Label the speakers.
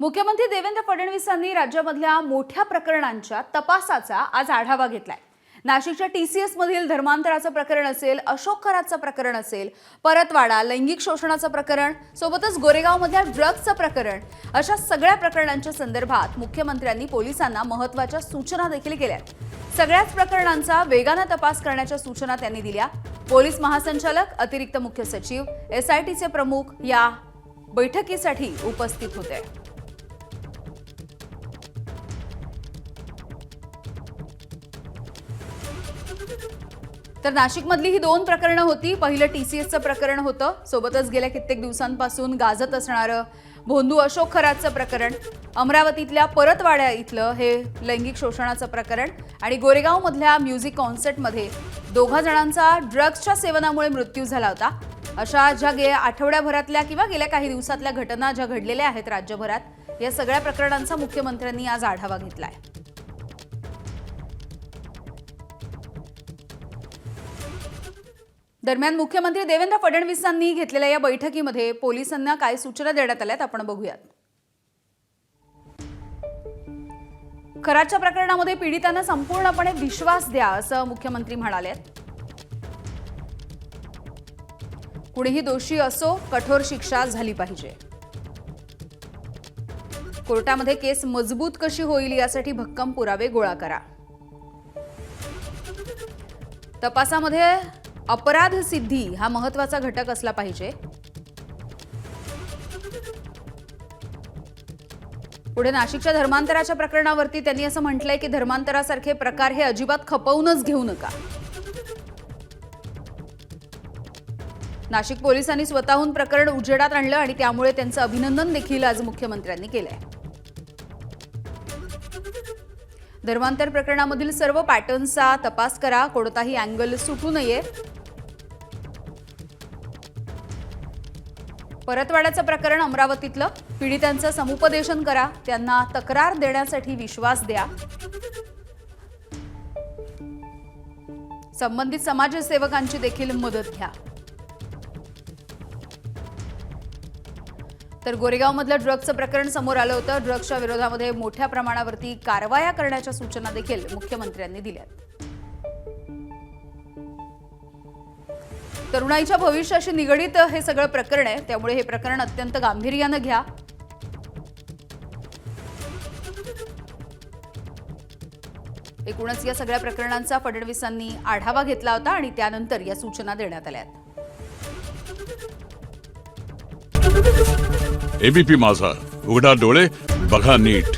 Speaker 1: मुख्यमंत्री देवेंद्र फडणवीसांनी राज्यामधल्या मोठ्या प्रकरणांच्या तपासाचा आज आढावा घेतलाय। नाशिकच्या टीसीएस मधील धर्मांतराचं प्रकरण असेल, अशोक खरातचं प्रकरण असेल, परतवाडा, लैंगिक शोषणाचं प्रकरण, सोबतच गोरेगावमधल्या ड्रग्जचं प्रकरण, अशा सगळ्या प्रकरणांच्या संदर्भात मुख्यमंत्र्यांनी पोलिसांना महत्त्वाच्या सूचना देखील केल्या। सगळ्याच प्रकरणांचा वेगाने तपास करण्याच्या सूचना त्यांनी दिल्या। पोलीस महासंचालक, अतिरिक्त मुख्य सचिव, एसआयटीचे प्रमुख या बैठकीसाठी उपस्थित होते। तर नाशिकमधली ही दोन प्रकरणं होती। पहिलं टीसीएसचं प्रकरण होतं, सोबतच गेल्या कित्येक दिवसांपासून गाजत असणारं भोंदू अशोक खरातचं प्रकरण, अमरावतीतल्या परतवाड्या इथलं हे लैंगिक शोषणाचं प्रकरण आणि गोरेगावमधल्या म्युझिक कॉन्सर्टमध्ये 2 जणांचा ड्रग्जच्या सेवनामुळे मृत्यू झाला होता। अशा ज्या गेल्या आठवड्याभरातल्या किंवा गेल्या काही दिवसातल्या घटना ज्या घडलेल्या आहेत राज्यभरात, या सगळ्या प्रकरणांचा मुख्यमंत्र्यांनी आज आढावा घेतलाय। दरम्यान मुख्यमंत्री देवेंद्र फडणवीसांनी घेतलेल्या या बैठकीमध्ये पोलिसांना काय सूचना देण्यात आल्यात आपण बघूयात। खरातच्या प्रकरणामध्ये पीडितांना संपूर्णपणे विश्वास द्या असं मुख्यमंत्री म्हणाले। कुणीही दोषी असो, कठोर शिक्षा झाली पाहिजे। कोर्टामध्ये केस मजबूत कशी होईल यासाठी भक्कम पुरावे गोळा करा। तपासामध्ये अपराध सिद्धी हा महत्त्वाचा घटक असला पाहिजे। पुढे नाशिकच्या धर्मांतराच्या प्रकरणावरती त्यांनी असं म्हटलंय की धर्मांतरासारखे प्रकार हे अजिबात खपवूनच घेऊ नका। नाशिक पोलिसांनी स्वतःहून प्रकरण उजेडात आणलं आणि त्यामुळे त्यांचं अभिनंदन देखील आज मुख्यमंत्र्यांनी केलंय। धर्मांतर प्रकरणामधील सर्व पॅटर्न्सचा तपास करा, कोणताही अँगल सुटू नये। परतवाड्याचं प्रकरण अमरावतीतलं, पीडितांचं समुपदेशन करा, त्यांना तक्रार देण्यासाठी विश्वास द्या। संबंधित समाजसेवकांची देखील मदत घ्या। तर गोरेगावमधलं ड्रग्जचं प्रकरण समोर आलं होतं। ड्रग्जच्या विरोधामध्ये मोठ्या प्रमाणावरती कारवाया करण्याच्या सूचना देखील मुख्यमंत्र्यांनी दिल्या। तरुणाईच्या भविष्याशी निगडीत हे सगळं प्रकरण आहे, त्यामुळे हे प्रकरण अत्यंत गांभीर्याने घ्या। एकूणच या सगळ्या प्रकरणांचा फडणवीसांनी आढावा घेतला होता आणि त्यानंतर या सूचना देण्यात आल्या।
Speaker 2: एबीपी माझा, उघडा डोळे बघा नीट।